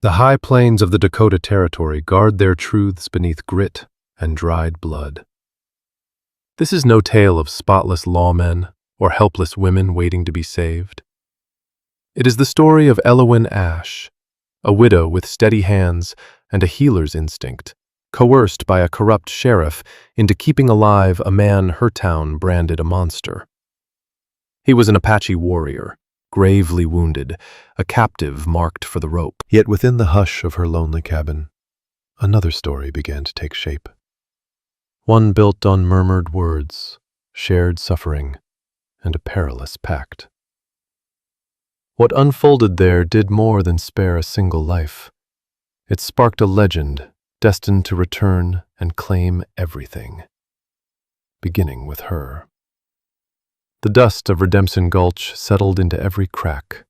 The high plains of the Dakota Territory guard their truths beneath grit and dried blood. This is no tale of spotless lawmen or helpless women waiting to be saved. It is the story of Elowen Ash, a widow with steady hands and a healer's instinct, coerced by a corrupt sheriff into keeping alive a man her town branded a monster. He was an Apache warrior, gravely wounded, a captive marked for the rope. Yet within the hush of her lonely cabin, another story began to take shape. One built on murmured words, shared suffering, and a perilous pact. What unfolded there did more than spare a single life. It sparked a legend destined to return and claim everything, beginning with her. The dust of Redemption Gulch settled into every crack,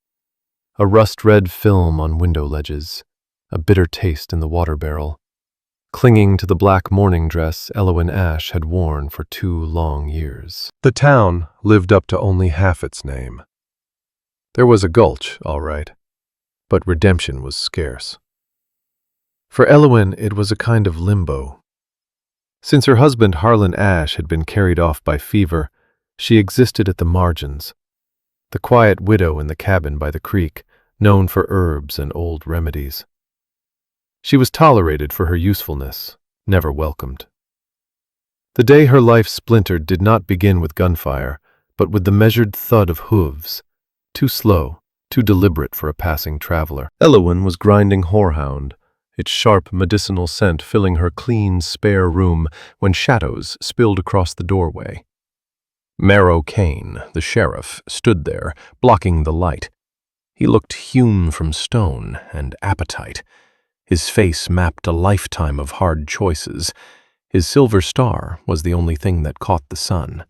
a rust-red film on window ledges, a bitter taste in the water barrel, clinging to the black mourning dress Elowen Ash had worn for 2 long years. The town lived up to only half its name. There was a gulch, all right, but redemption was scarce. For Elowen, it was a kind of limbo. Since her husband Harlan Ash had been carried off by fever, she existed at the margins, the quiet widow in the cabin by the creek, known for herbs and old remedies. She was tolerated for her usefulness, never welcomed. The day her life splintered did not begin with gunfire, but with the measured thud of hooves, too slow, too deliberate for a passing traveler. Elowen was grinding horehound, its sharp medicinal scent filling her clean, spare room when shadows spilled across the doorway. Marrow Kane, the sheriff, stood there, blocking the light. He looked hewn from stone and appetite. His face mapped a lifetime of hard choices. His silver star was the only thing that caught the sun.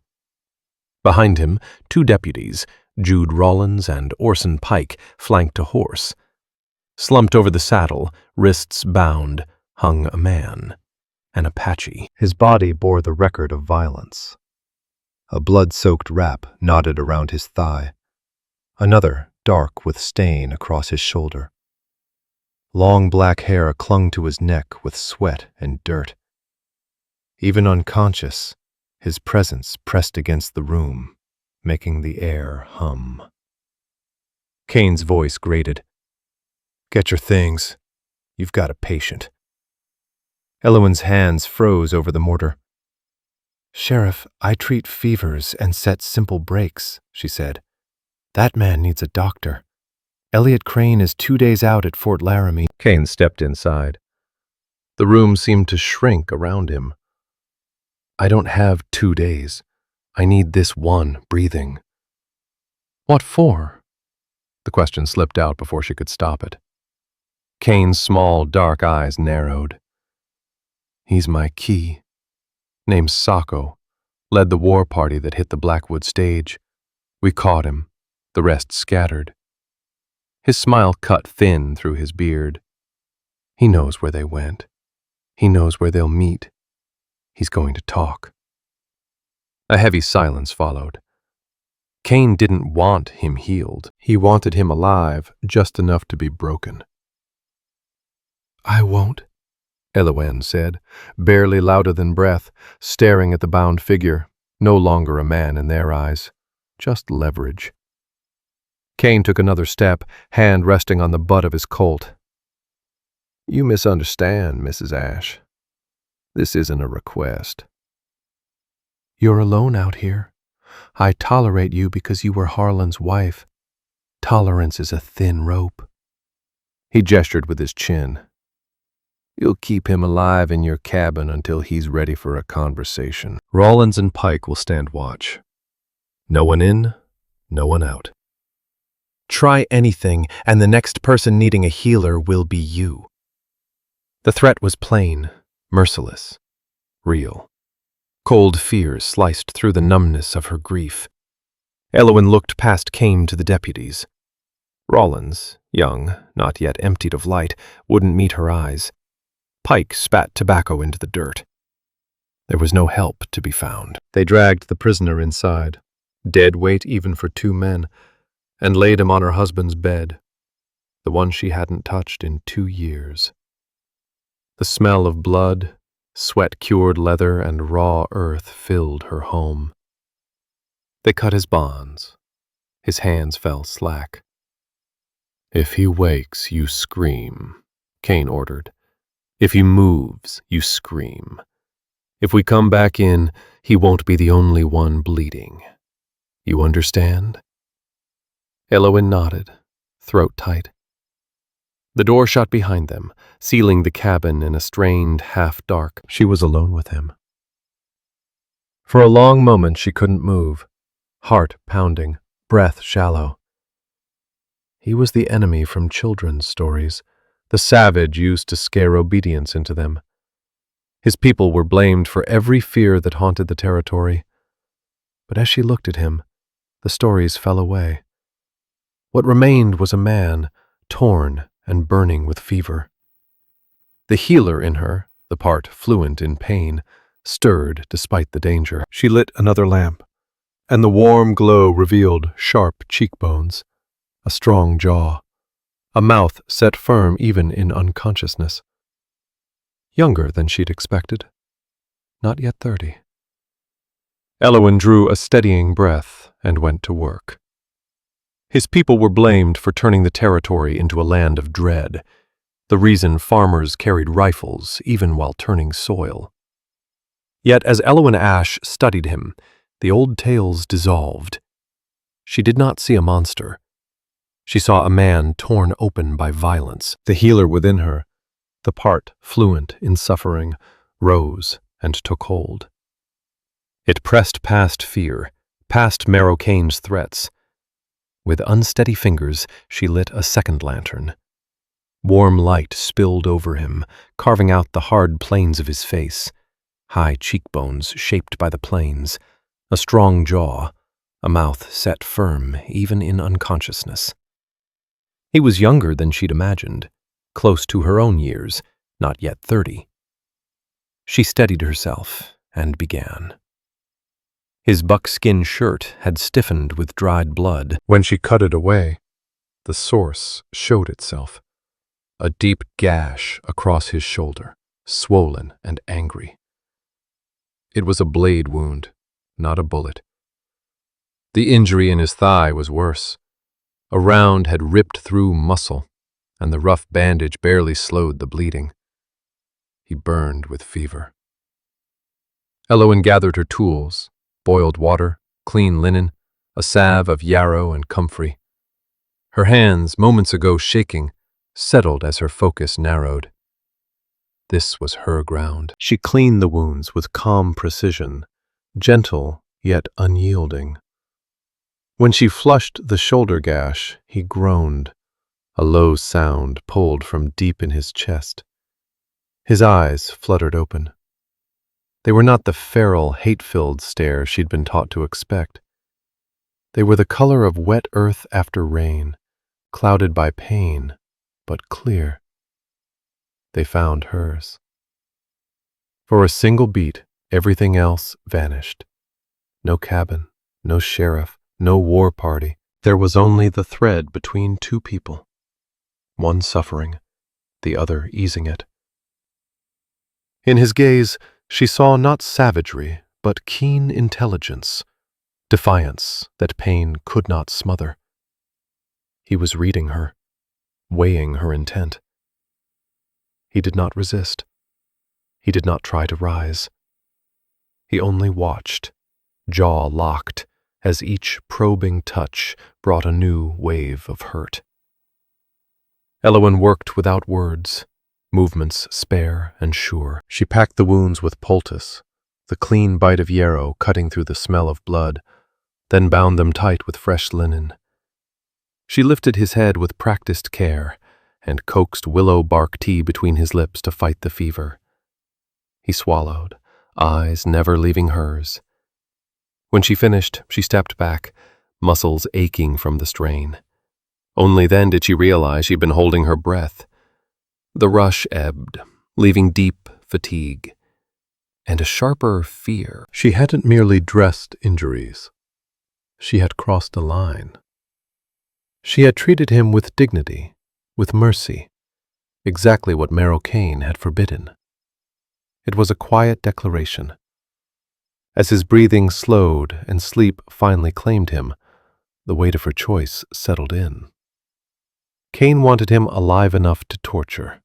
Behind him, 2 deputies, Jude Rollins and Orson Pike, flanked a horse. Slumped over the saddle, wrists bound, hung a man, an Apache. His body bore the record of violence. A blood-soaked wrap knotted around his thigh, another dark with stain across his shoulder. Long black hair clung to his neck with sweat and dirt. Even unconscious, his presence pressed against the room, making the air hum. Kane's voice grated. "Get your things. You've got a patient." Elowen's hands froze over the mortar. "Sheriff, I treat fevers and set simple breaks," she said. "That man needs a doctor. Elliot Crane is 2 days out at Fort Laramie." Kane stepped inside. The room seemed to shrink around him. "I don't have 2 days. I need this one breathing." "What for?" The question slipped out before she could stop it. Kane's small, dark eyes narrowed. "He's my key. Name's Sacco. Led the war party that hit the Blackwood stage. We caught him. The rest scattered." His smile cut thin through his beard. "He knows where they went. He knows where they'll meet. He's going to talk." A heavy silence followed. Kane didn't want him healed. He wanted him alive, just enough to be broken. "I won't," Elowen said, barely louder than breath, staring at the bound figure, no longer a man in their eyes, just leverage. Kane took another step, hand resting on the butt of his Colt. "You misunderstand, Mrs. Ash. This isn't a request." "You're alone out here. I tolerate you because you were Harlan's wife. Tolerance is a thin rope." He gestured with his chin. "You'll keep him alive in your cabin until he's ready for a conversation. Rollins and Pike will stand watch. No one in, no one out. Try anything, and the next person needing a healer will be you." The threat was plain, merciless, real. Cold fear sliced through the numbness of her grief. Elowen looked past Kane to the deputies. Rollins, young, not yet emptied of light, wouldn't meet her eyes. Pike spat tobacco into the dirt. There was no help to be found. They dragged the prisoner inside, dead weight even for 2 men, and laid him on her husband's bed. the one she hadn't touched in 2 years. The smell of blood, sweat-cured leather, and raw earth filled her home. They cut his bonds. His hands fell slack. "If he wakes, you scream," Cain ordered. "If he moves, you scream. If we come back in, he won't be the only one bleeding. You understand?" Elowen nodded, throat tight. The door shut behind them, sealing the cabin in a strained half-dark. She was alone with him. For a long moment she couldn't move, heart pounding, breath shallow. He was the enemy from children's stories, the savage used to scare obedience into them. His people were blamed for every fear that haunted the territory. But as she looked at him, the stories fell away. What remained was a man, torn and burning with fever. The healer in her, the part fluent in pain, stirred despite the danger. She lit another lamp, and the warm glow revealed sharp cheekbones, a strong jaw, a mouth set firm even in unconsciousness. Younger than she'd expected, not yet 30. Elowen drew a steadying breath and went to work. His people were blamed for turning the territory into a land of dread, the reason farmers carried rifles even while turning soil. Yet as Elowen Ash studied him, the old tales dissolved. She did not see a monster. She saw a man torn open by violence. The healer within her, the part fluent in suffering, rose and took hold. It pressed past fear, past Cain's threats. With unsteady fingers, she lit a second lantern. Warm light spilled over him, carving out the hard planes of his face, high cheekbones shaped by the planes, a strong jaw, a mouth set firm even in unconsciousness. He was younger than she'd imagined, close to her own years, not yet 30. She steadied herself and began. His buckskin shirt had stiffened with dried blood. When she cut it away, the source showed itself. A deep gash across his shoulder, swollen and angry. It was a blade wound, not a bullet. The injury in his thigh was worse. A round had ripped through muscle, and the rough bandage barely slowed the bleeding. He burned with fever. Elowen gathered her tools, boiled water, clean linen, a salve of yarrow and comfrey. Her hands, moments ago shaking, settled as her focus narrowed. This was her ground. She cleaned the wounds with calm precision, gentle yet unyielding. When she flushed the shoulder gash, he groaned, a low sound pulled from deep in his chest. His eyes fluttered open. They were not the feral, hate-filled stare she'd been taught to expect. They were the color of wet earth after rain, clouded by pain, but clear. They found hers. For a single beat, everything else vanished. No cabin, no sheriff, no war party. There was only the thread between two people, one suffering, the other easing it. In his gaze, she saw not savagery, but keen intelligence, defiance that pain could not smother. He was reading her, weighing her intent. He did not resist. He did not try to rise. He only watched, jaw locked, as each probing touch brought a new wave of hurt. Elowen worked without words, movements spare and sure. She packed the wounds with poultice, the clean bite of yarrow cutting through the smell of blood, then bound them tight with fresh linen. She lifted his head with practiced care and coaxed willow bark tea between his lips to fight the fever. He swallowed, eyes never leaving hers. When she finished, she stepped back, muscles aching from the strain. Only then did she realize she'd been holding her breath. The rush ebbed, leaving deep fatigue and a sharper fear. She hadn't merely dressed injuries. She had crossed a line. She had treated him with dignity, with mercy, exactly what Merrill Kane had forbidden. It was a quiet declaration. As his breathing slowed and sleep finally claimed him, the weight of her choice settled in. Kane wanted him alive enough to torture.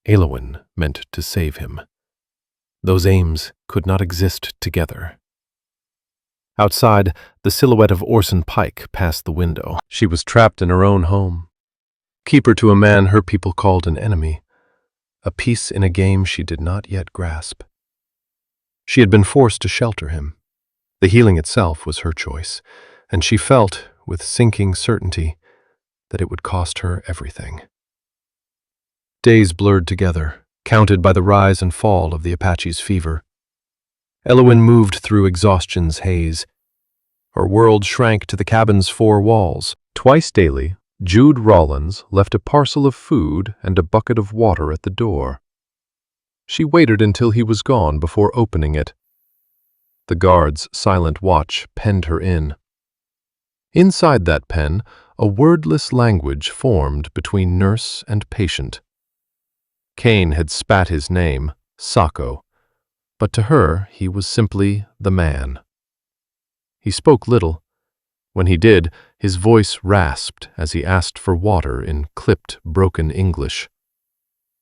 Elowen meant to save him. Those aims could not exist together. Outside, the silhouette of Orson Pike passed the window. She was trapped in her own home. Keeper to a man her people called an enemy, a piece in a game she did not yet grasp. She had been forced to shelter him. The healing itself was her choice, and she felt, with sinking certainty, that it would cost her everything. Days blurred together, counted by the rise and fall of the Apache's fever. Elowen moved through exhaustion's haze. Her world shrank to the cabin's four walls. Twice daily, Jude Rollins left a parcel of food and a bucket of water at the door. She waited until he was gone before opening it. The guard's silent watch penned her in. Inside that pen, a wordless language formed between nurse and patient. Kane had spat his name, Sacco, but to her he was simply the man. He spoke little. When he did, his voice rasped as he asked for water in clipped, broken English.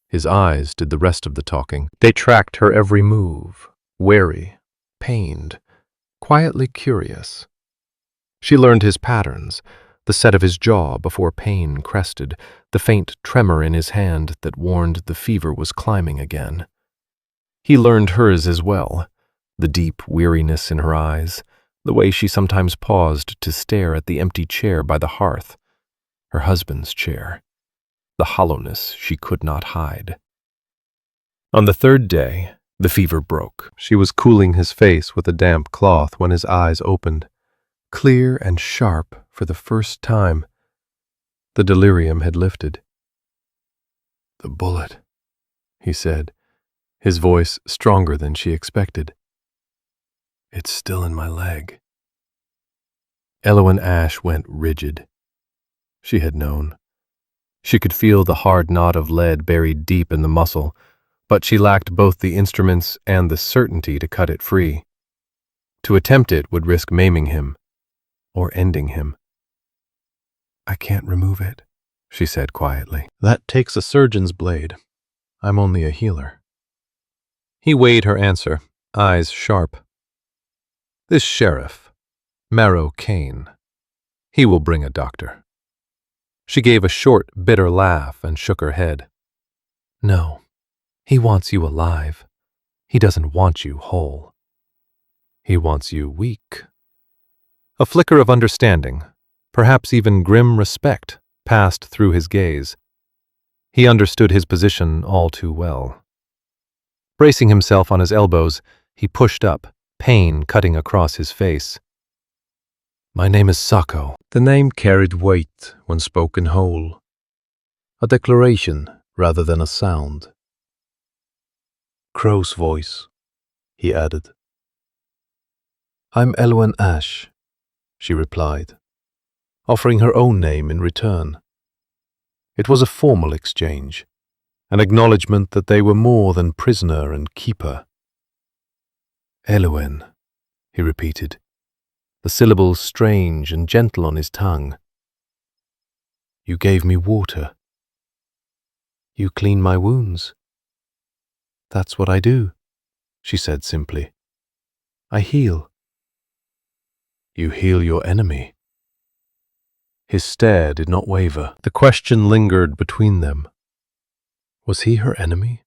His eyes did the rest of the talking. They tracked her every move, wary, pained, quietly curious. She learned his patterns, the set of his jaw before pain crested, the faint tremor in his hand that warned the fever was climbing again. He learned hers as well, the deep weariness in her eyes, the way she sometimes paused to stare at the empty chair by the hearth, her husband's chair, the hollowness she could not hide. On the third day, the fever broke. She was cooling his face with a damp cloth when his eyes opened, clear and sharp for the first time. The delirium had lifted. "The bullet," he said, his voice stronger than she expected. "It's still in my leg." Elowen Ash went rigid. She had known. She could feel the hard knot of lead buried deep in the muscle, but she lacked both the instruments and the certainty to cut it free. To attempt it would risk maiming him, or ending him. "I can't remove it," she said quietly. "That takes a surgeon's blade. I'm only a healer." He weighed her answer, eyes sharp. "This sheriff, Merrill Kane, he will bring a doctor." She gave a short, bitter laugh and shook her head. "No, he wants you alive. He doesn't want you whole. He wants you weak." A flicker of understanding, perhaps even grim respect, passed through his gaze. He understood his position all too well. Bracing himself on his elbows, he pushed up, pain cutting across his face. "My name is Sacco." The name carried weight when spoken whole, a declaration rather than a sound. "Crow's voice," he added. "I'm Elowen Ash," she replied, offering her own name in return. It was a formal exchange, an acknowledgement that they were more than prisoner and keeper. "Elowen," he repeated, the syllables strange and gentle on his tongue. "You gave me water. You clean my wounds." "That's what I do," she said simply. "I heal." "You heal your enemy." His stare did not waver. The question lingered between them. Was he her enemy?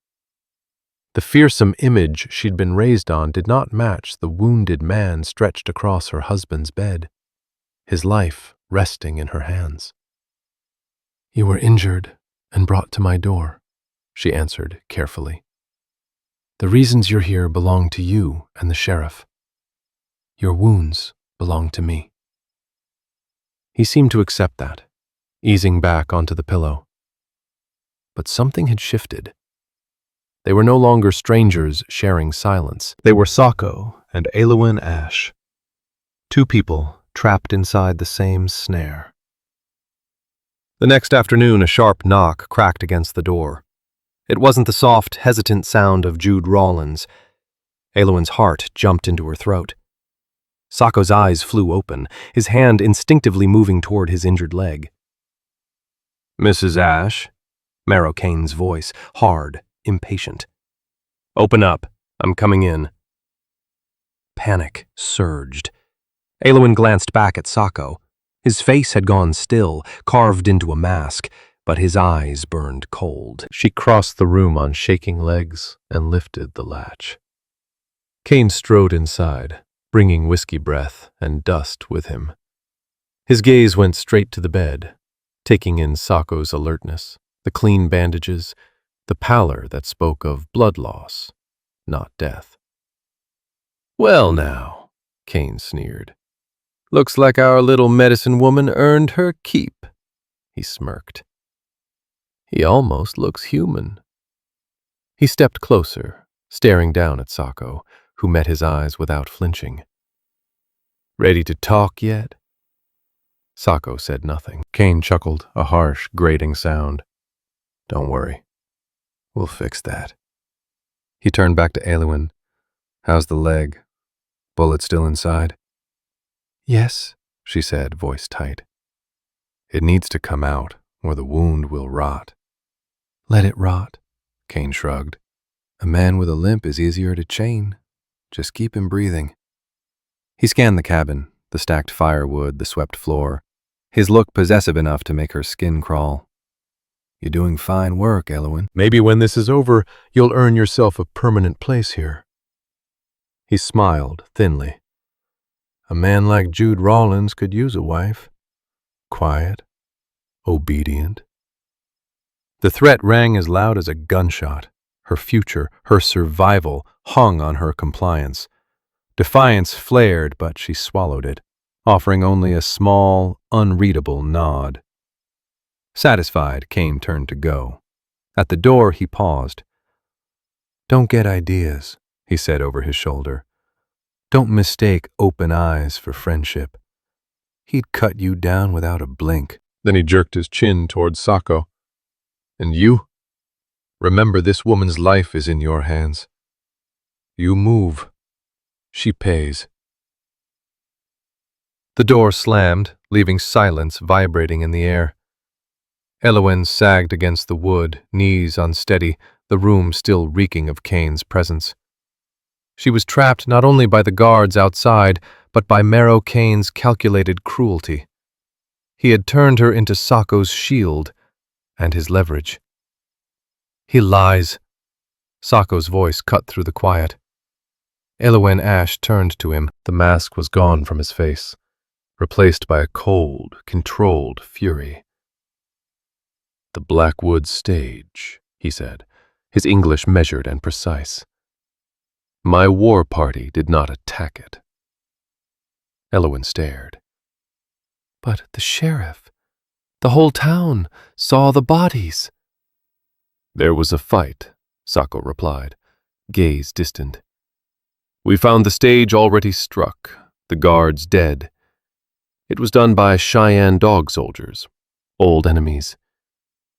The fearsome image she'd been raised on did not match the wounded man stretched across her husband's bed, his life resting in her hands. "You were injured and brought to my door," she answered carefully. "The reasons you're here belong to you and the sheriff. Your wounds belong to me." He seemed to accept that, easing back onto the pillow. But something had shifted. They were no longer strangers sharing silence. They were Sacco and Elowen Ash, two people trapped inside the same snare. The next afternoon, a sharp knock cracked against the door. It wasn't the soft, hesitant sound of Jude Rawlins. Elowen's heart jumped into her throat. Sacco's eyes flew open, his hand instinctively moving toward his injured leg. "Mrs. Ash?" Marrow Kane's voice, hard, impatient. "Open up. I'm coming in." Panic surged. Elowen glanced back at Sacco. His face had gone still, carved into a mask, but his eyes burned cold. She crossed the room on shaking legs and lifted the latch. Kane strode inside, bringing whiskey breath and dust with him. His gaze went straight to the bed, taking in Sacco's alertness, the clean bandages, the pallor that spoke of blood loss, not death. "Well now," Kane sneered. "Looks like our little medicine woman earned her keep." He smirked. "He almost looks human." He stepped closer, staring down at Sacco, who met his eyes without flinching. "Ready to talk yet?" Sacco said nothing. Kane chuckled, a harsh, grating sound. "Don't worry. We'll fix that." He turned back to Elowen. "How's the leg? Bullet still inside?" "Yes," she said, voice tight. "It needs to come out, or the wound will rot." "Let it rot," Kane shrugged. "A man with a limp is easier to chain. Just keep him breathing." He scanned the cabin, the stacked firewood, the swept floor, his look possessive enough to make her skin crawl. "You're doing fine work, Elowen. Maybe when this is over, you'll earn yourself a permanent place here." He smiled thinly. "A man like Jude Rawlins could use a wife. Quiet, obedient." The threat rang as loud as a gunshot. Her future, her survival, hung on her compliance. Defiance flared, but she swallowed it, offering only a small, unreadable nod. Satisfied, Kane turned to go. At the door, he paused. "Don't get ideas," he said over his shoulder. "Don't mistake open eyes for friendship. He'd cut you down without a blink." Then he jerked his chin towards Sacco. "And you? Remember, this woman's life is in your hands. You move. She pays." The door slammed, leaving silence vibrating in the air. Elowen sagged against the wood, knees unsteady, the room still reeking of Kane's presence. She was trapped not only by the guards outside, but by Marrow Kane's calculated cruelty. He had turned her into Sacco's shield and his leverage. "He lies." Sacco's voice cut through the quiet. Elowen Ash turned to him. The mask was gone from his face, replaced by a cold, controlled fury. "The Blackwood stage," he said, his English measured and precise. "My war party did not attack it." Elowen stared. "But the sheriff, the whole town, saw the bodies." "There was a fight," Sacco replied, gaze distant. "We found the stage already struck, the guards dead. It was done by Cheyenne dog soldiers, old enemies.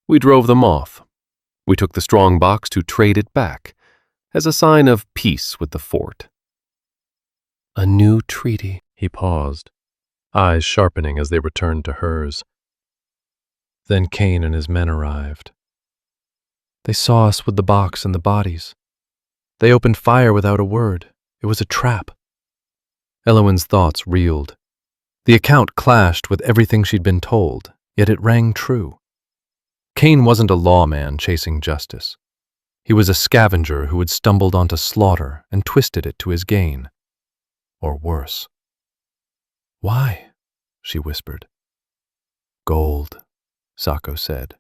We drove them off. We took the strong box to trade it back, as a sign of peace with the fort." "A new treaty." He paused, eyes sharpening as they returned to hers. Then Kane and his men arrived. "They saw us with the box and the bodies. They opened fire without a word. It was a trap." Elowen's thoughts reeled. The account clashed with everything she'd been told, yet it rang true. Kane wasn't a lawman chasing justice. He was a scavenger who had stumbled onto slaughter and twisted it to his gain. Or worse. "Why?" she whispered. "Gold," Sacco said,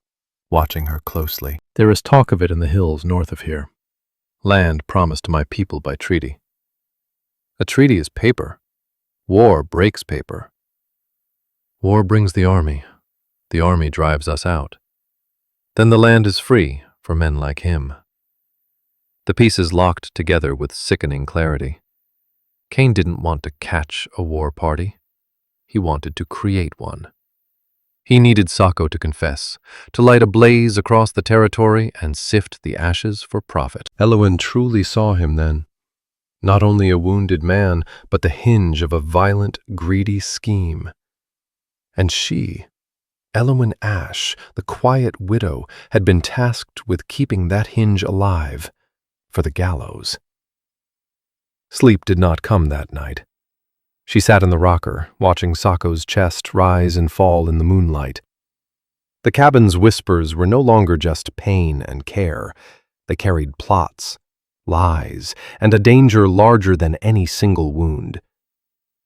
watching her closely. "There is talk of it in the hills north of here. Land promised to my people by treaty." "A treaty is paper. War breaks paper." "War brings the army. The army drives us out. Then the land is free for men like him." The pieces locked together with sickening clarity. Kane didn't want to catch a war party. He wanted to create one. He needed Sako to confess, to light a blaze across the territory and sift the ashes for profit. Elowen truly saw him then. Not only a wounded man, but the hinge of a violent, greedy scheme. And she, Elowen Ash, the quiet widow, had been tasked with keeping that hinge alive for the gallows. Sleep did not come that night. She sat in the rocker, watching Sako's chest rise and fall in the moonlight. The cabin's whispers were no longer just pain and care. They carried plots, lies, and a danger larger than any single wound.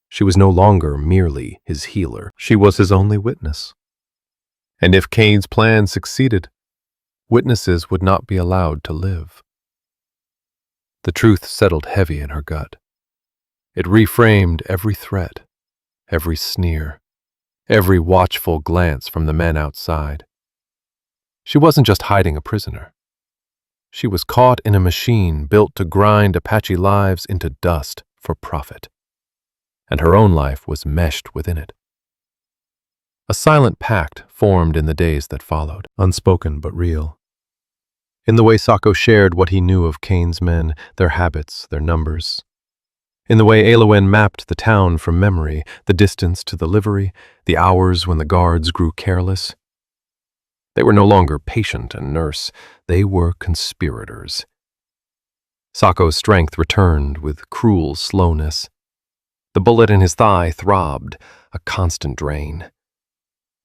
She was no longer merely his healer. She was his only witness. And if Kane's plan succeeded, witnesses would not be allowed to live. The truth settled heavy in her gut. It reframed every threat, every sneer, every watchful glance from the men outside. She wasn't just hiding a prisoner. She was caught in a machine built to grind Apache lives into dust for profit. And her own life was meshed within it. A silent pact formed in the days that followed, unspoken but real. In the way Sako shared what he knew of Kane's men, their habits, their numbers. In the way Elowen mapped the town from memory, the distance to the livery, the hours when the guards grew careless. They were no longer patient and nurse, they were conspirators. Sako's strength returned with cruel slowness. The bullet in his thigh throbbed, a constant drain.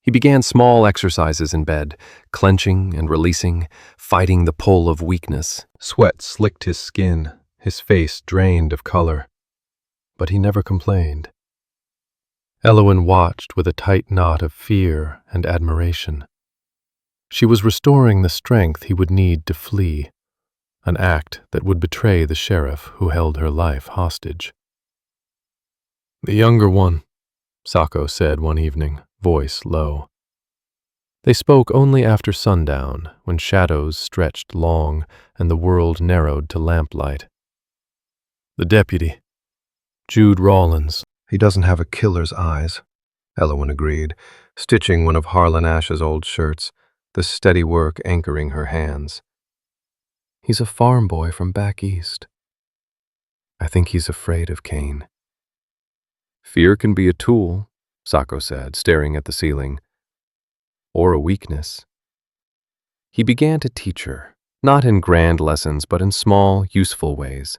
He began small exercises in bed, clenching and releasing, fighting the pull of weakness. Sweat slicked his skin, his face drained of color. But he never complained. Elowen watched with a tight knot of fear and admiration. She was restoring the strength he would need to flee, an act that would betray the sheriff who held her life hostage. "The younger one," Sako said one evening, voice low. They spoke only after sundown, when shadows stretched long and the world narrowed to lamplight. "The deputy, Jude Rawlins." "He doesn't have a killer's eyes," Elowen agreed, stitching one of Harlan Ash's old shirts, the steady work anchoring her hands. "He's a farm boy from back east. I think he's afraid of Kane." "Fear can be a tool," Sako said, staring at the ceiling. "Or a weakness." He began to teach her, not in grand lessons, but in small, useful ways.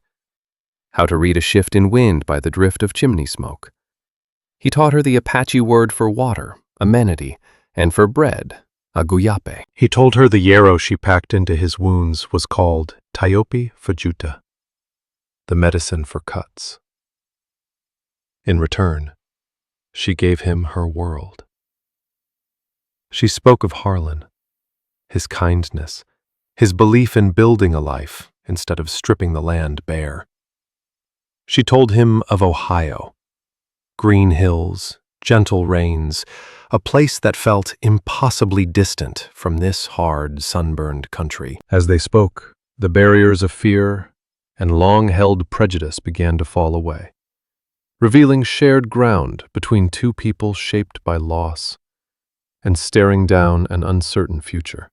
How to read a shift in wind by the drift of chimney smoke. He taught her the Apache word for water, amenity, and for bread, aguyape. He told her the yarrow she packed into his wounds was called Tiope fajuta, the medicine for cuts. In return, she gave him her world. She spoke of Harlan, his kindness, his belief in building a life instead of stripping the land bare. She told him of Ohio, green hills, gentle rains, a place that felt impossibly distant from this hard, sunburned country. As they spoke, the barriers of fear and long-held prejudice began to fall away, revealing shared ground between two people shaped by loss and staring down an uncertain future.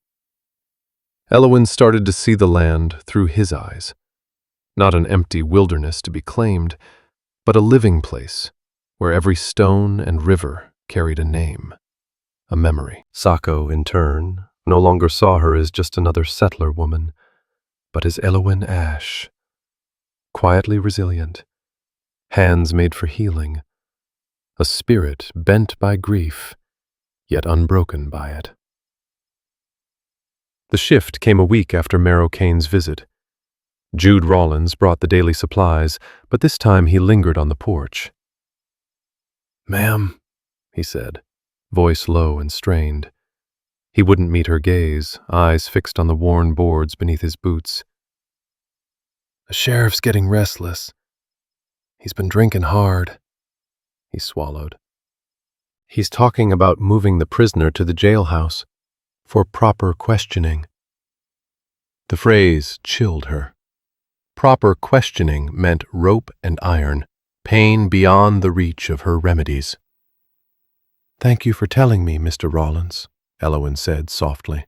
Elowen started to see the land through his eyes, not an empty wilderness to be claimed, but a living place where every stone and river carried a name, a memory. Sako, in turn, no longer saw her as just another settler woman, but as Elowen Ash, quietly resilient, hands made for healing, a spirit bent by grief, yet unbroken by it. The shift came a week after Merrow Kane's visit. Jude Rawlins brought the daily supplies, but this time he lingered on the porch. "Ma'am," he said, voice low and strained. He wouldn't meet her gaze, eyes fixed on the worn boards beneath his boots. "The sheriff's getting restless. He's been drinking hard." He swallowed. "He's talking about moving the prisoner to the jailhouse for proper questioning." The phrase chilled her. Proper questioning meant rope and iron, pain beyond the reach of her remedies. Thank you for telling me, Mr. Rawlins, Elowen said softly.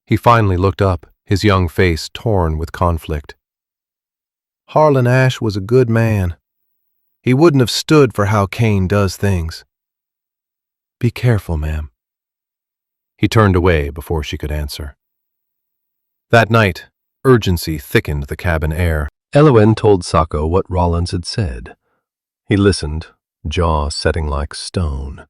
He finally looked up, his young face torn with conflict. Elowen Ash was a good man. He wouldn't have stood for how Cain does things. Be careful, ma'am. He turned away before she could answer. That night, urgency thickened the cabin air. Elowen told Sako what Rawlins had said. He listened, jaw setting like stone.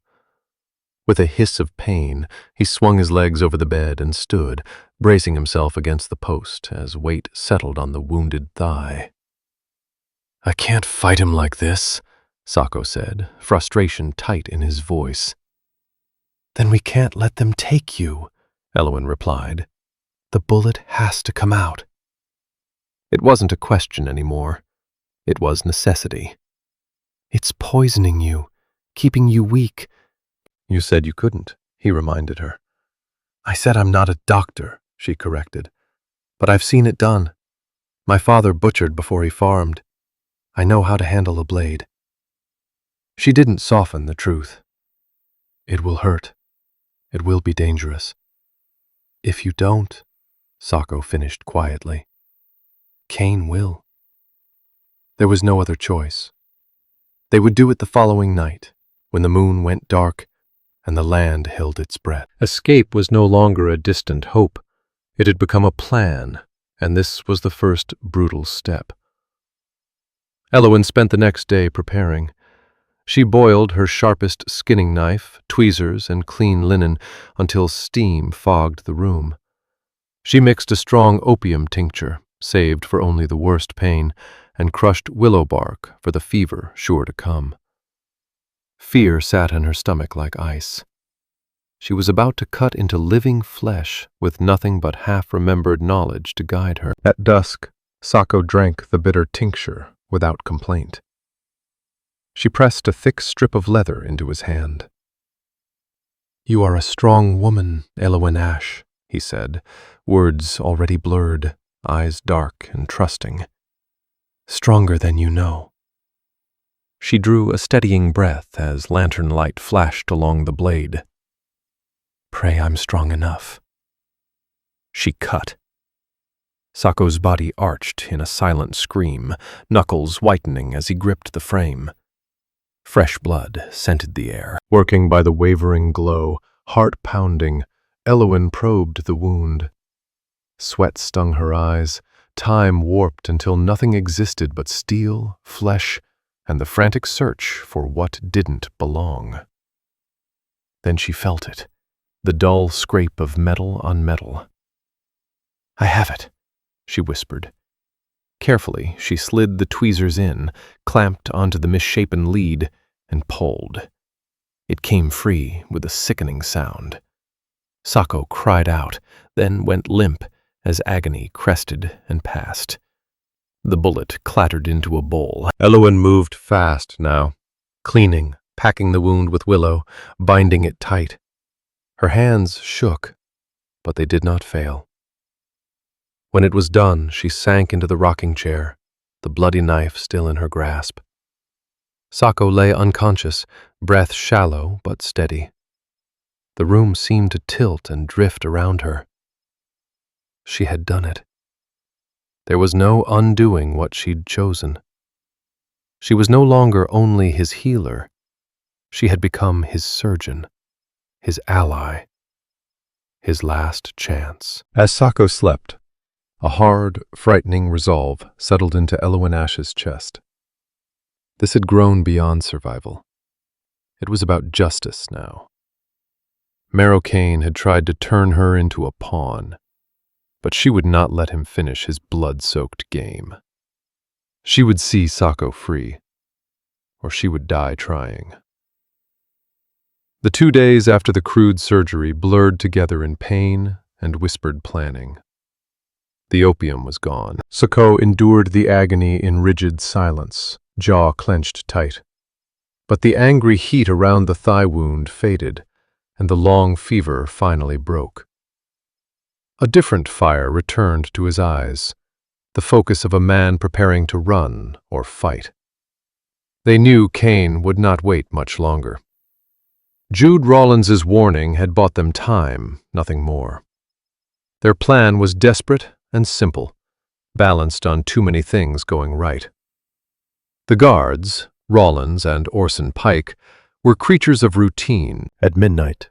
With a hiss of pain, he swung his legs over the bed and stood, bracing himself against the post as weight settled on the wounded thigh. I can't fight him like this, Sako said, frustration tight in his voice. Then we can't let them take you, Elowen replied. The bullet has to come out. It wasn't a question anymore. It was necessity. It's poisoning you, keeping you weak. You said you couldn't, he reminded her. I said I'm not a doctor, she corrected. But I've seen it done. My father butchered before he farmed. I know how to handle a blade. She didn't soften the truth. It will hurt. It will be dangerous. If you don't, Sako finished quietly, Cain will. There was no other choice. They would do it the following night, when the moon went dark and the land held its breath. Escape was no longer a distant hope. It had become a plan, and this was the first brutal step. Elowen spent the next day preparing. She boiled her sharpest skinning knife, tweezers, and clean linen until steam fogged the room. She mixed a strong opium tincture, saved for only the worst pain, and crushed willow bark for the fever sure to come. Fear sat in her stomach like ice. She was about to cut into living flesh with nothing but half-remembered knowledge to guide her. At dusk, Sako drank the bitter tincture without complaint. She pressed a thick strip of leather into his hand. You are a strong woman, Elowen Ash, he said, words already blurred, eyes dark and trusting. Stronger than you know. She drew a steadying breath as lantern light flashed along the blade. Pray I'm strong enough. She cut. Sako's body arched in a silent scream, knuckles whitening as he gripped the frame. Fresh blood scented the air. Working by the wavering glow, heart pounding, Elowen probed the wound. Sweat stung her eyes, time warped until nothing existed but steel, flesh, and the frantic search for what didn't belong. Then she felt it, the dull scrape of metal on metal. I have it, she whispered. Carefully, she slid the tweezers in, clamped onto the misshapen lead, and pulled. It came free with a sickening sound. Sako cried out, then went limp as agony crested and passed. The bullet clattered into a bowl. Elowen moved fast now, cleaning, packing the wound with willow, binding it tight. Her hands shook, but they did not fail. When it was done, she sank into the rocking chair, the bloody knife still in her grasp. Sako lay unconscious, breath shallow but steady. The room seemed to tilt and drift around her. She had done it. There was no undoing what she'd chosen. She was no longer only his healer. She had become his surgeon, his ally, his last chance. As Sako slept, a hard, frightening resolve settled into Elowen Ash's chest. This had grown beyond survival. It was about justice now. Marrow Cain had tried to turn her into a pawn, but she would not let him finish his blood-soaked game. She would see Sako free, or she would die trying. The 2 days after the crude surgery blurred together in pain and whispered planning. The opium was gone. Sako endured the agony in rigid silence, jaw clenched tight. But the angry heat around the thigh wound faded, and the long fever finally broke. A different fire returned to his eyes, the focus of a man preparing to run or fight. They knew Cain would not wait much longer. Jude Rawlins's warning had bought them time, nothing more. Their plan was desperate and simple, balanced on too many things going right. The guards, Rawlins and Orson Pike, were creatures of routine. At midnight,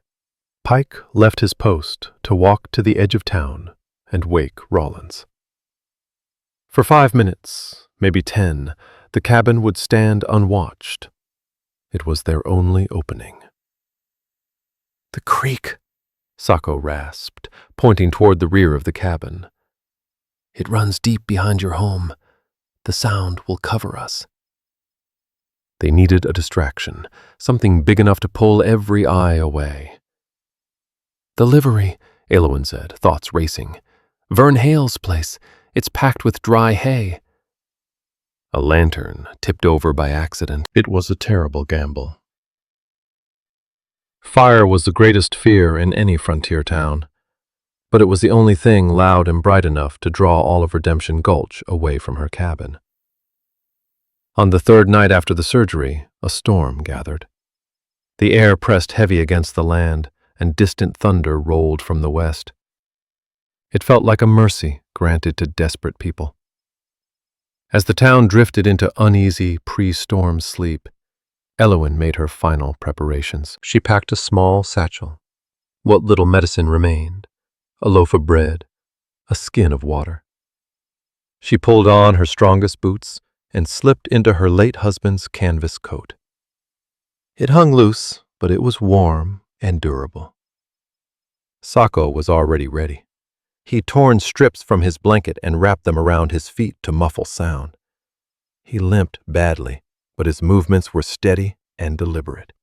Pike left his post to walk to the edge of town and wake Rawlins. For 5 minutes, maybe 10, the cabin would stand unwatched. It was their only opening. "The creek," Sacco rasped, pointing toward the rear of the cabin. "It runs deep behind your home. The sound will cover us." They needed a distraction, something big enough to pull every eye away. "The livery," Elowen said, thoughts racing. "Vern Hale's place. It's packed with dry hay." A lantern tipped over by accident. It was a terrible gamble. Fire was the greatest fear in any frontier town, but it was the only thing loud and bright enough to draw all of Redemption Gulch away from her cabin. On the 3rd night after the surgery, a storm gathered. The air pressed heavy against the land, and distant thunder rolled from the west. It felt like a mercy granted to desperate people. As the town drifted into uneasy pre-storm sleep, Elowen made her final preparations. She packed a small satchel, what little medicine remained, a loaf of bread, a skin of water. She pulled on her strongest boots and slipped into her late husband's canvas coat. It hung loose, but it was warm and durable. Sacco was already ready. He'd torn strips from his blanket and wrapped them around his feet to muffle sound. He limped badly, but his movements were steady and deliberate.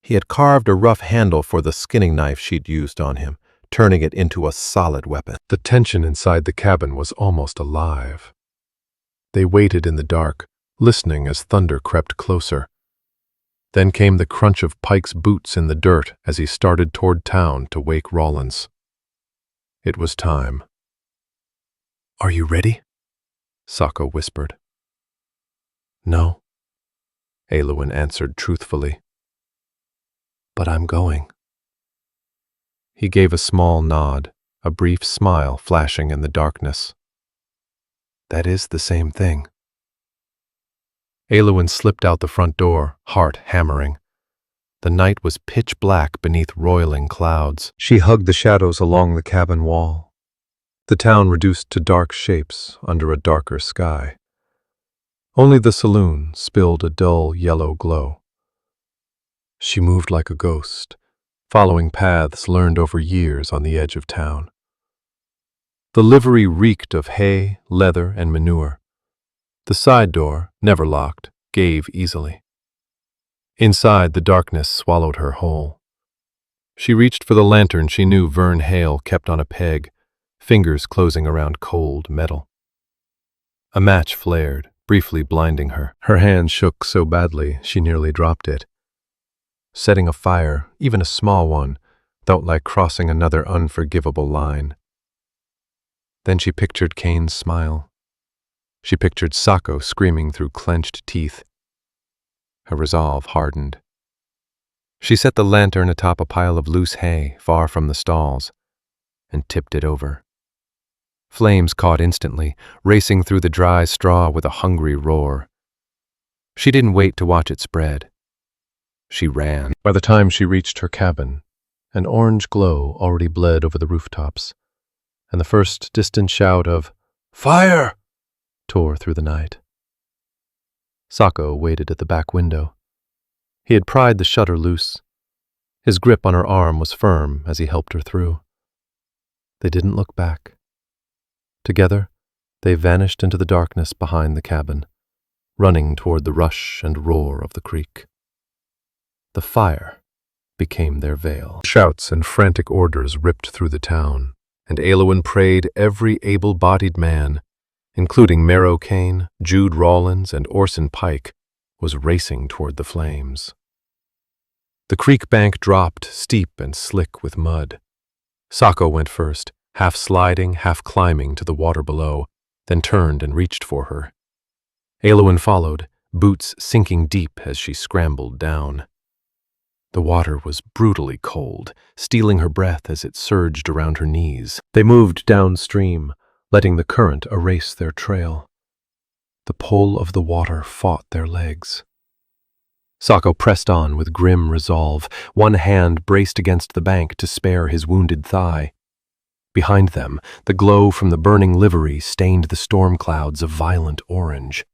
He had carved a rough handle for the skinning knife she'd used on him, turning it into a solid weapon. The tension inside the cabin was almost alive. They waited in the dark, listening as thunder crept closer. Then came the crunch of Pike's boots in the dirt as he started toward town to wake Rawlins. It was time. "Are you ready?" Sacco whispered. "No," Elowen answered truthfully. "But I'm going." He gave a small nod, a brief smile flashing in the darkness. "That is the same thing." Elowen slipped out the front door, heart hammering. The night was pitch black beneath roiling clouds. She hugged the shadows along the cabin wall. The town reduced to dark shapes under a darker sky. Only the saloon spilled a dull yellow glow. She moved like a ghost, following paths learned over years on the edge of town. The livery reeked of hay, leather, and manure. The side door, never locked, gave easily. Inside, the darkness swallowed her whole. She reached for the lantern she knew Vern Hale kept on a peg, fingers closing around cold metal. A match flared, briefly blinding her. Her hand shook so badly she nearly dropped it. Setting a fire, even a small one, felt like crossing another unforgivable line. Then she pictured Kane's smile. She pictured Sacco screaming through clenched teeth. Her resolve hardened. She set the lantern atop a pile of loose hay far from the stalls and tipped it over. Flames caught instantly, racing through the dry straw with a hungry roar. She didn't wait to watch it spread. She ran. By the time she reached her cabin, an orange glow already bled over the rooftops, and the first distant shout of "Fire!" tore through the night. Sacco waited at the back window. He had pried the shutter loose. His grip on her arm was firm as he helped her through. They didn't look back. Together, they vanished into the darkness behind the cabin, running toward the rush and roar of the creek. The fire became their veil. Shouts and frantic orders ripped through the town, and Elowen prayed every able-bodied man, including Merrow Kane, Jude Rawlins, and Orson Pike, was racing toward the flames. The creek bank dropped, steep and slick with mud. Sacco went first, half sliding, half climbing to the water below, then turned and reached for her. Elowen followed, boots sinking deep as she scrambled down. The water was brutally cold, stealing her breath as it surged around her knees. They moved downstream, letting the current erase their trail. The pull of the water fought their legs. Sako pressed on with grim resolve, one hand braced against the bank to spare his wounded thigh. Behind them, the glow from the burning livery stained the storm clouds a violent orange.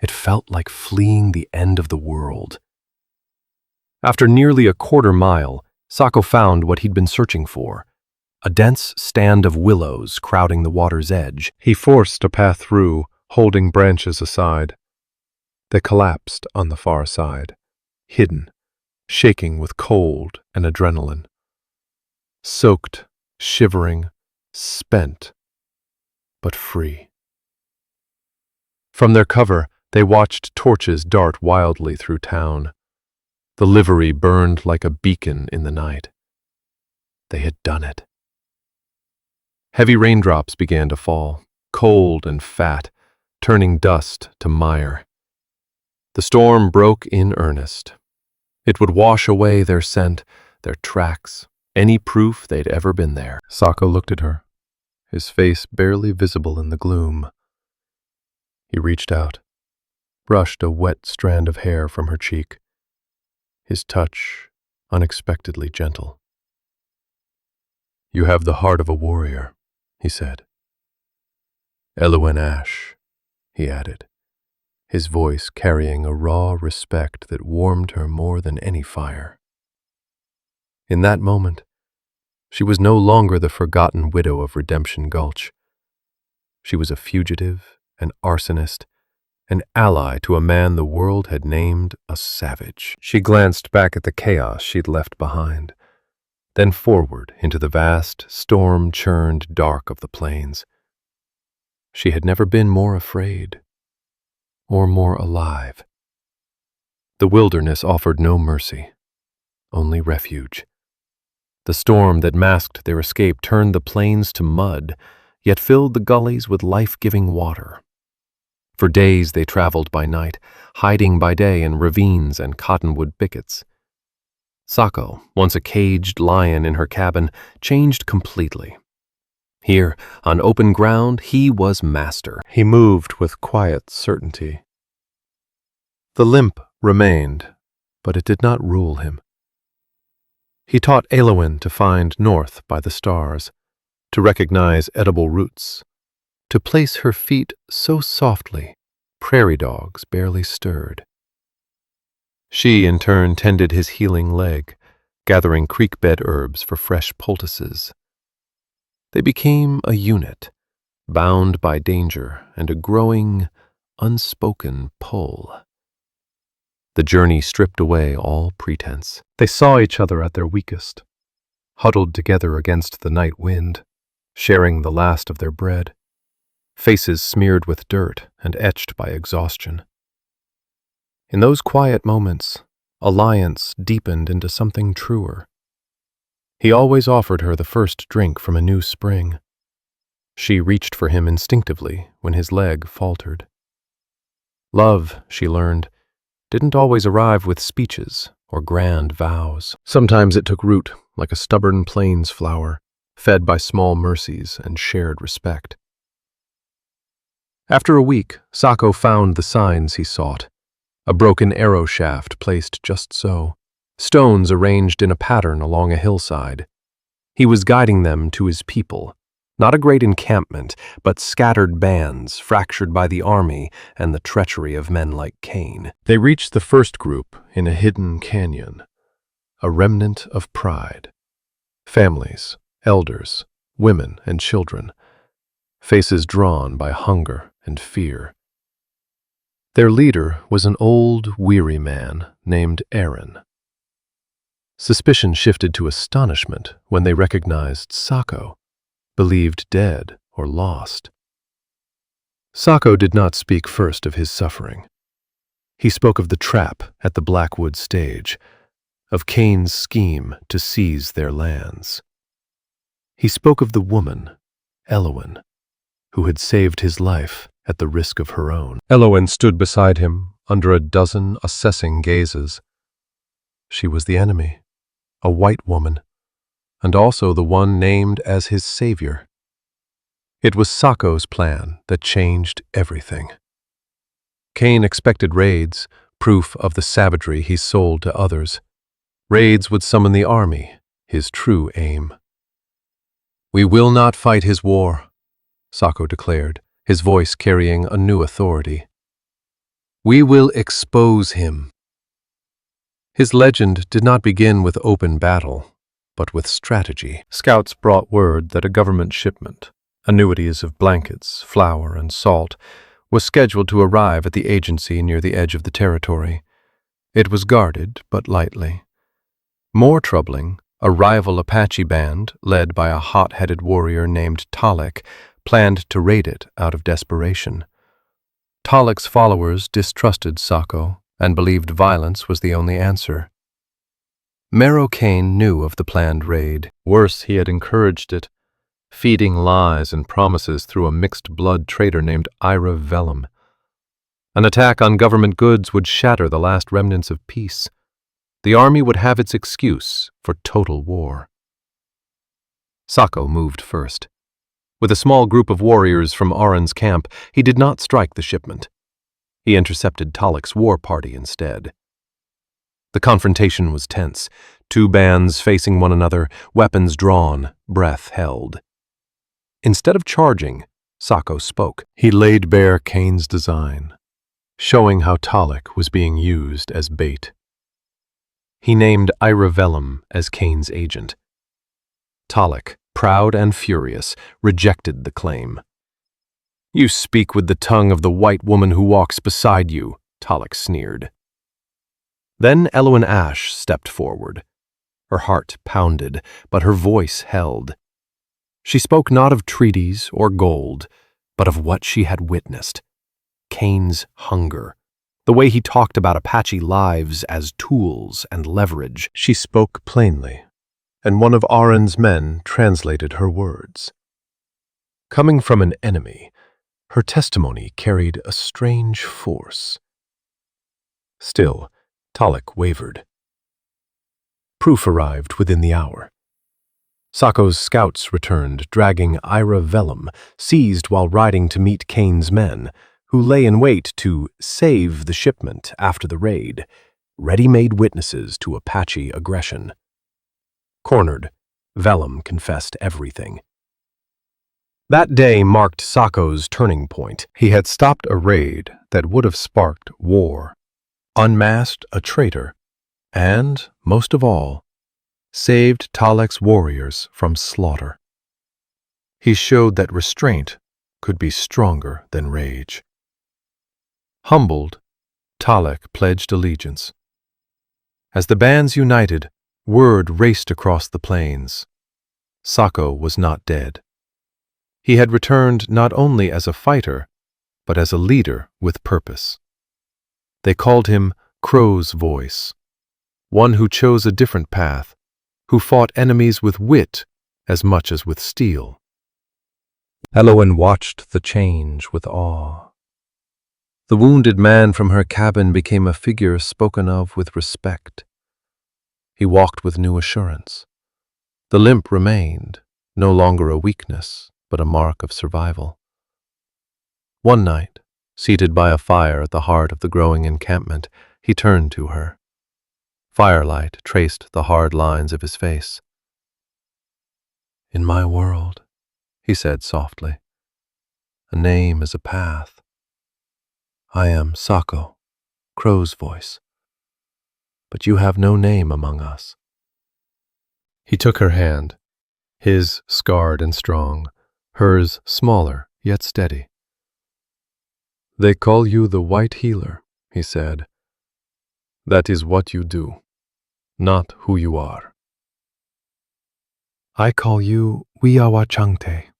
It felt like fleeing the end of the world. After nearly a quarter-mile, Sako found what he'd been searching for, a dense stand of willows crowding the water's edge. He forced a path through, holding branches aside. They collapsed on the far side, hidden, shaking with cold and adrenaline. Soaked, shivering, spent, but free. From their cover, they watched torches dart wildly through town. The livery burned like a beacon in the night. They had done it. Heavy raindrops began to fall, cold and fat, turning dust to mire. The storm broke in earnest. It would wash away their scent, their tracks, any proof they'd ever been there. Sako looked at her, his face barely visible in the gloom. He reached out, brushed a wet strand of hair from her cheek, his touch unexpectedly gentle. "You have the heart of a warrior," he said. "Elowen Ash," he added, his voice carrying a raw respect that warmed her more than any fire. In that moment, she was no longer the forgotten widow of Redemption Gulch. She was a fugitive, an arsonist, an ally to a man the world had named a savage. She glanced back at the chaos she'd left behind, then forward into the vast, storm-churned dark of the plains. She had never been more afraid, or more alive. The wilderness offered no mercy, only refuge. The storm that masked their escape turned the plains to mud, yet filled the gullies with life-giving water. For days they traveled by night, hiding by day in ravines and cottonwood thickets. Sako, once a caged lion in her cabin, changed completely. Here, on open ground, he was master. He moved with quiet certainty. The limp remained, but it did not rule him. He taught Elowen to find north by the stars, to recognize edible roots, to place her feet so softly, prairie dogs barely stirred. She, in turn, tended his healing leg, gathering creek bed herbs for fresh poultices. They became a unit, bound by danger and a growing, unspoken pull. The journey stripped away all pretense. They saw each other at their weakest, huddled together against the night wind, sharing the last of their bread, faces smeared with dirt and etched by exhaustion. In those quiet moments, alliance deepened into something truer. He always offered her the first drink from a new spring. She reached for him instinctively when his leg faltered. Love, she learned, didn't always arrive with speeches or grand vows. Sometimes it took root like a stubborn plains flower, fed by small mercies and shared respect. After a week, Sako found the signs he sought. A broken arrow shaft placed just so, stones arranged in a pattern along a hillside. He was guiding them to his people, not a great encampment, but scattered bands fractured by the army and the treachery of men like Cain. They reached the first group in a hidden canyon, a remnant of pride. Families, elders, women, and children, faces drawn by hunger and fear. Their leader was an old, weary man named Aaron. Suspicion shifted to astonishment when they recognized Sako, believed dead or lost. Sako did not speak first of his suffering. He spoke of the trap at the Blackwood stage, of Cain's scheme to seize their lands. He spoke of the woman, Elowen, who had saved his life at the risk of her own. Elowen stood beside him under a dozen assessing gazes. She was the enemy, a white woman, and also the one named as his savior. It was Sako's plan that changed everything. Cain expected raids, proof of the savagery he sold to others. Raids would summon the army, his true aim. "We will not fight his war," Sako declared, his voice carrying a new authority. "We will expose him." His legend did not begin with open battle, but with strategy. Scouts brought word that a government shipment, annuities of blankets, flour, and salt, was scheduled to arrive at the agency near the edge of the territory. It was guarded, but lightly. More troubling, a rival Apache band, led by a hot-headed warrior named Talek, planned to raid it out of desperation. Talek's followers distrusted Sako and believed violence was the only answer. Cain knew of the planned raid. Worse, he had encouraged it, feeding lies and promises through a mixed-blood traitor named Ira Vellum. An attack on government goods would shatter the last remnants of peace. The army would have its excuse for total war. Sako moved first. With a small group of warriors from Aron's camp, he did not strike the shipment. He intercepted Talek's war party instead. The confrontation was tense, two bands facing one another, weapons drawn, breath held. Instead of charging, Sako spoke. He laid bare Cain's design, showing how Talek was being used as bait. He named Ira Vellum as Cain's agent. Talek, proud and furious, rejected the claim. "You speak with the tongue of the white woman who walks beside you," Talek sneered. Then Elowen Ash stepped forward. Her heart pounded, but her voice held. She spoke not of treaties or gold, but of what she had witnessed. Cain's hunger. The way he talked about Apache lives as tools and leverage. She spoke plainly, and one of Aron's men translated her words. Coming from an enemy, her testimony carried a strange force. Still, Talek wavered. Proof arrived within the hour. Sako's scouts returned, dragging Ira Vellum, seized while riding to meet Cain's men, who lay in wait to save the shipment after the raid, ready-made witnesses to Apache aggression. Cornered, Vellum confessed everything. That day marked Sako's turning point. He had stopped a raid that would have sparked war, unmasked a traitor, and, most of all, saved Talek's warriors from slaughter. He showed that restraint could be stronger than rage. Humbled, Talek pledged allegiance. As the bands united, word raced across the plains. Sako was not dead. He had returned not only as a fighter, but as a leader with purpose. They called him Crow's Voice, one who chose a different path, who fought enemies with wit as much as with steel. Elowen watched the change with awe. The wounded man from her cabin became a figure spoken of with respect. He walked with new assurance. The limp remained, no longer a weakness, but a mark of survival. One night, seated by a fire at the heart of the growing encampment, he turned to her. Firelight traced the hard lines of his face. "In my world," he said softly, "a name is a path. I am Sako, Crow's Voice, but you have no name among us." He took her hand, his scarred and strong, hers smaller yet steady. "They call you the White Healer," he said. "That is what you do, not who you are." "I call you Wiawa Changte,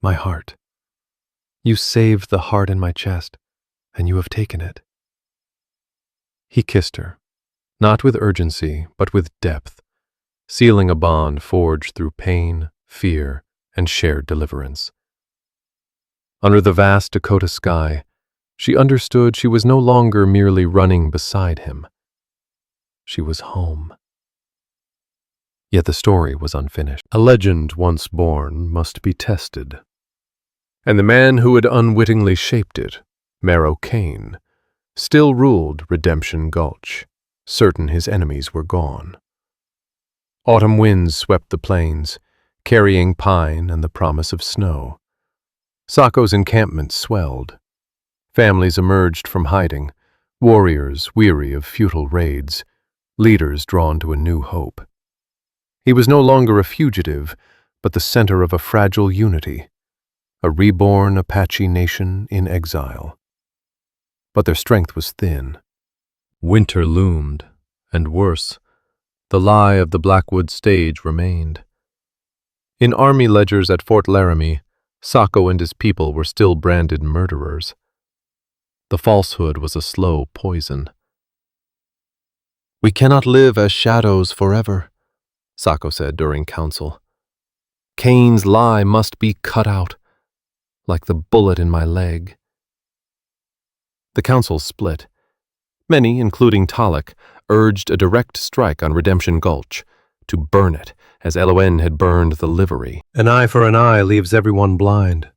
my heart. You saved the heart in my chest, and you have taken it." He kissed her, not with urgency, but with depth, sealing a bond forged through pain, fear, and shared deliverance. Under the vast Dakota sky, she understood she was no longer merely running beside him. She was home. Yet the story was unfinished. A legend once born must be tested. And the man who had unwittingly shaped it, Marrow Kane, still ruled Redemption Gulch, certain his enemies were gone. Autumn winds swept the plains, carrying pine and the promise of snow. Sacco's encampment swelled. Families emerged from hiding, warriors weary of futile raids, leaders drawn to a new hope. He was no longer a fugitive, but the center of a fragile unity, a reborn Apache nation in exile. But their strength was thin. Winter loomed, and worse, the lie of the Blackwood stage remained. In army ledgers at Fort Laramie, Sacco and his people were still branded murderers. The falsehood was a slow poison. "We cannot live as shadows forever," Sacco said during council. "Kane's lie must be cut out, like the bullet in my leg." The council split. Many, including Talek, urged a direct strike on Redemption Gulch, to burn it, as Elowen had burned the livery. "An eye for an eye leaves everyone blind,"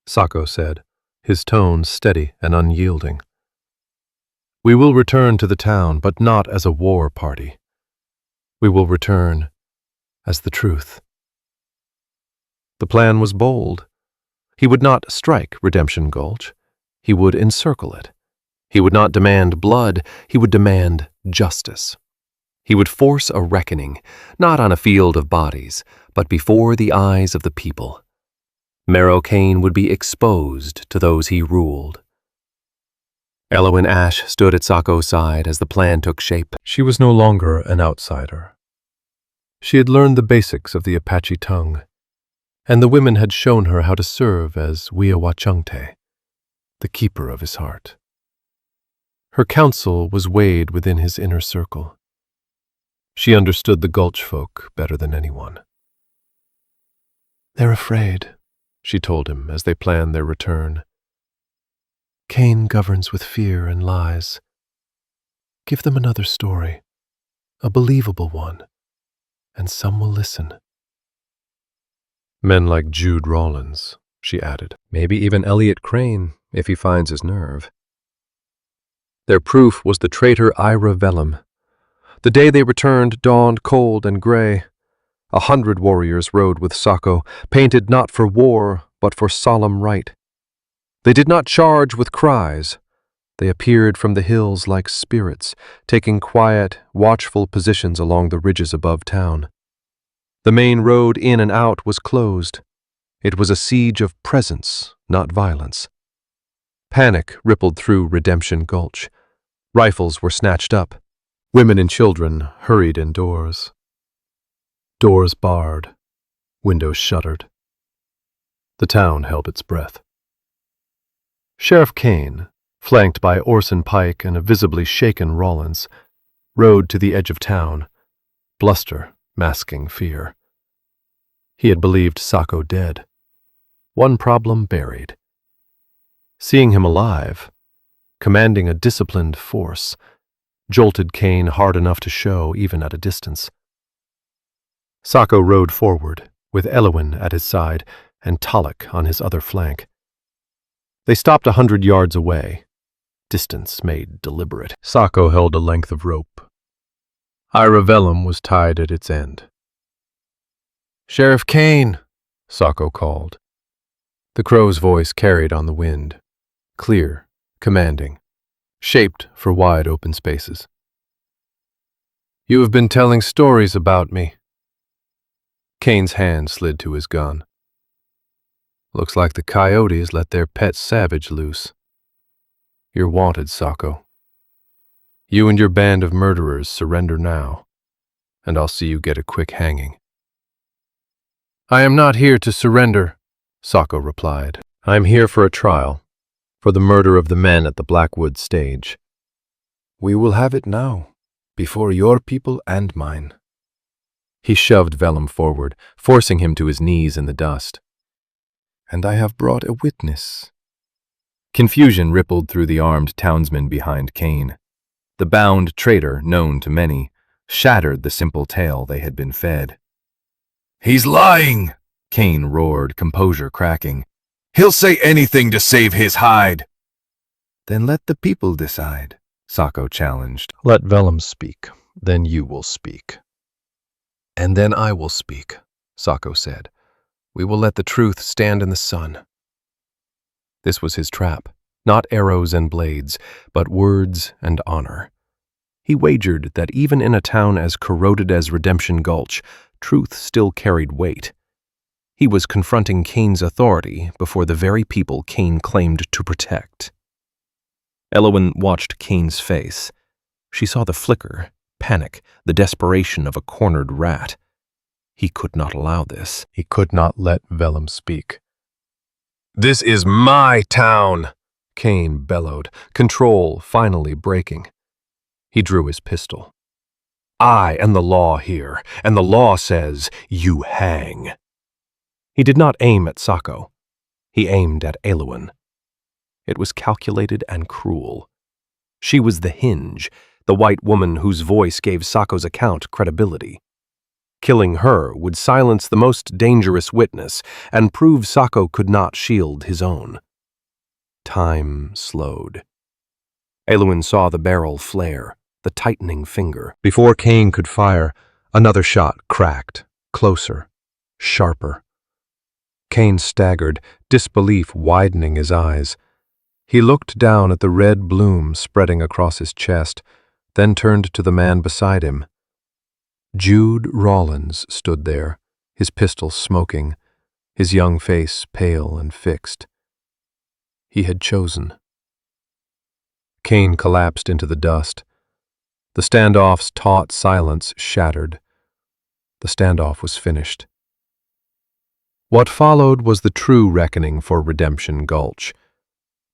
Sacco said, his tone steady and unyielding. "We will return to the town, but not as a war party. We will return as the truth." The plan was bold. He would not strike Redemption Gulch. He would encircle it. He would not demand blood. He would demand justice. He would force a reckoning, not on a field of bodies, but before the eyes of the people. Marrow Kane would be exposed to those he ruled. Elowen Ash stood at Sacco's side as the plan took shape. She was no longer an outsider. She had learned the basics of the Apache tongue, and the women had shown her how to serve as Wiawachungte, the keeper of his heart. Her counsel was weighed within his inner circle. She understood the Gulch folk better than anyone. "They're afraid," she told him as they planned their return. "Kane governs with fear and lies. Give them another story, a believable one, and some will listen." "Men like Jude Rawlins," she added. "Maybe even Elliot Crane, if he finds his nerve." Their proof was the traitor Ira Vellum. The day they returned dawned cold and gray. 100 warriors rode with Sacco, painted not for war, but for solemn right. They did not charge with cries. They appeared from the hills like spirits, taking quiet, watchful positions along the ridges above town. The main road in and out was closed. It was a siege of presence, not violence. Panic rippled through Redemption Gulch. Rifles were snatched up. Women and children hurried indoors. Doors barred. Windows shuttered. The town held its breath. Sheriff Kane, flanked by Orson Pike and a visibly shaken Rawlins, rode to the edge of town, bluster masking fear. He had believed Sacco dead. One problem buried. Seeing him alive, commanding a disciplined force, jolted Kane hard enough to show even at a distance. Sacco rode forward, with Elowen at his side and Talek on his other flank. They stopped 100 yards away, distance made deliberate. Sacco held a length of rope. Ira Vellum was tied at its end. "Sheriff Kane," Sacco called. The crow's voice carried on the wind, clear, commanding, shaped for wide open spaces. "You have been telling stories about me." Kane's hand slid to his gun. "Looks like the coyotes let their pet savage loose. You're wanted, Sacco. You and your band of murderers surrender now, and I'll see you get a quick hanging." "I am not here to surrender," Sacco replied. "I am here for a trial, for the murder of the men at the Blackwood stage." "We will have it now, before your people and mine." He shoved Vellum forward, forcing him to his knees in the dust. "And I have brought a witness." Confusion rippled through the armed townsmen behind Kane. The bound traitor, known to many, shattered the simple tale they had been fed. "He's lying!" Cain roared, composure cracking. "He'll say anything to save his hide." "Then let the people decide," Sako challenged. "Let Vellum speak, then you will speak." "And then I will speak," Sako said. "We will let the truth stand in the sun." This was his trap, not arrows and blades, but words and honor. He wagered that even in a town as corroded as Redemption Gulch, truth still carried weight. He was confronting Cain's authority before the very people Cain claimed to protect. Elowen watched Cain's face. She saw the flicker, panic, the desperation of a cornered rat. He could not allow this. He could not let Vellum speak. "This is my town!" Cain bellowed, control finally breaking. He drew his pistol. "I am the law here, and the law says you hang." He did not aim at Sako. He aimed at Elowen. It was calculated and cruel. She was the hinge, the white woman whose voice gave Sako's account credibility. Killing her would silence the most dangerous witness and prove Sako could not shield his own. Time slowed. Elowen saw the barrel flare, the tightening finger. Before Cain could fire, another shot cracked, closer, sharper. Cain staggered, disbelief widening his eyes. He looked down at the red bloom spreading across his chest, then turned to the man beside him. Jude Rawlins stood there, his pistol smoking, his young face pale and fixed. He had chosen. Cain collapsed into the dust. The standoff's taut silence shattered. The standoff was finished. What followed was the true reckoning for Redemption Gulch.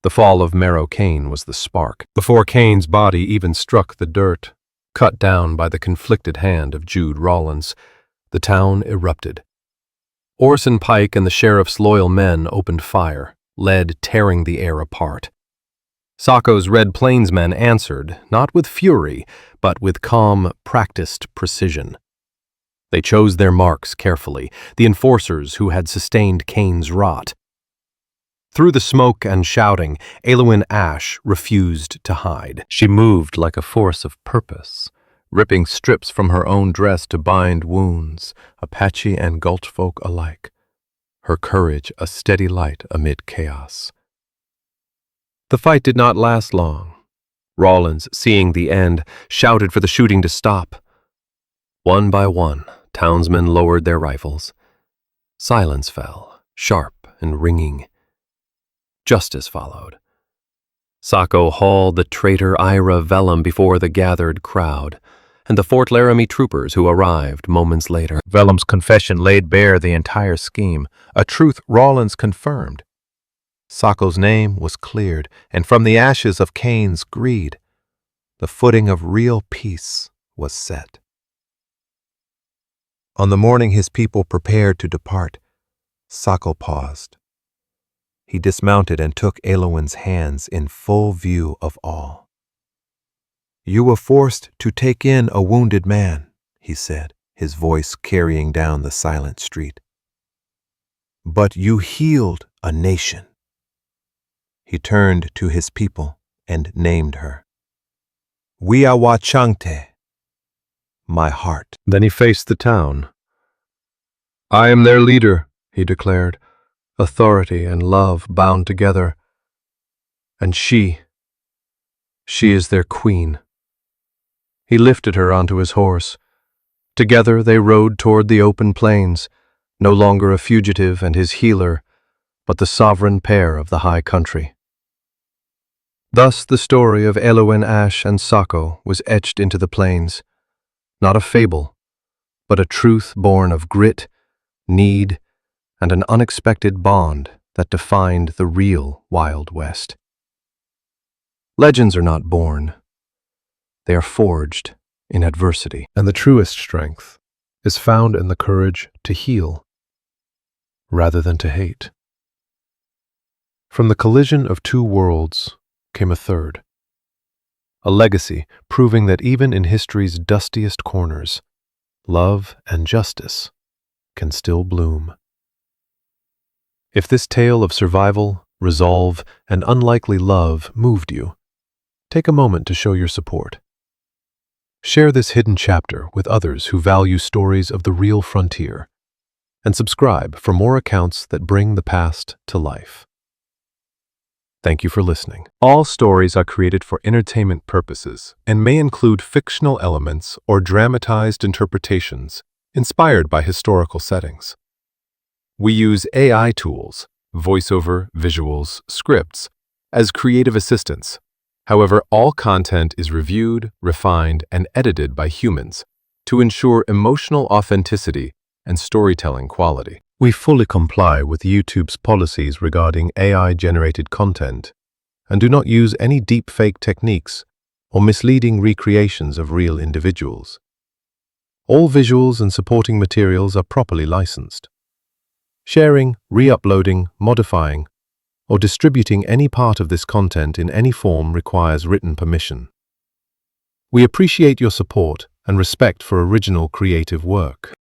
The fall of Marrow Cain was the spark. Before Cain's body even struck the dirt, cut down by the conflicted hand of Jude Rawlins, the town erupted. Orson Pike and the sheriff's loyal men opened fire, lead tearing the air apart. Sako's Red Plains men answered, not with fury, but with calm, practiced precision. They chose their marks carefully, the enforcers who had sustained Cain's rot. Through the smoke and shouting, Elowen Ash refused to hide. She moved like a force of purpose, ripping strips from her own dress to bind wounds, Apache and Gulch folk alike. Her courage a steady light amid chaos. The fight did not last long. Rawlins, seeing the end, shouted for the shooting to stop. One by one, townsmen lowered their rifles. Silence fell, sharp and ringing. Justice followed. Sako hauled the traitor Ira Vellum before the gathered crowd, and the Fort Laramie troopers who arrived moments later. Vellum's confession laid bare the entire scheme, a truth Rawlins confirmed. Sako's name was cleared, and from the ashes of Cain's greed, the footing of real peace was set. On the morning his people prepared to depart, Sako paused. He dismounted and took Elowen's hands in full view of all. "You were forced to take in a wounded man," he said, his voice carrying down the silent street. "But you healed a nation." He turned to his people and named her. "Wiawachangte, my heart." Then he faced the town. "I am their leader," he declared, authority and love bound together. "And she is their queen." He lifted her onto his horse. Together they rode toward the open plains, no longer a fugitive and his healer, but the sovereign pair of the high country. Thus the story of Elowen Ash and Sako was etched into the plains, not a fable, but a truth born of grit, need, and an unexpected bond that defined the real Wild West. Legends are not born. They are forged in adversity, and the truest strength is found in the courage to heal rather than to hate. From the collision of two worlds came a third. a legacy proving that even in history's dustiest corners, love and justice can still bloom. If this tale of survival, resolve, and unlikely love moved you, take a moment to show your support. Share this hidden chapter with others who value stories of the real frontier, and subscribe for more accounts that bring the past to life. Thank you for listening. All stories are created for entertainment purposes and may include fictional elements or dramatized interpretations inspired by historical settings. We use AI tools, voiceover, visuals, scripts, as creative assistants. However, all content is reviewed, refined, and edited by humans to ensure emotional authenticity and storytelling quality. We fully comply with YouTube's policies regarding AI-generated content and do not use any deepfake techniques or misleading recreations of real individuals. All visuals and supporting materials are properly licensed. Sharing, re-uploading, modifying, or distributing any part of this content in any form requires written permission. We appreciate your support and respect for original creative work.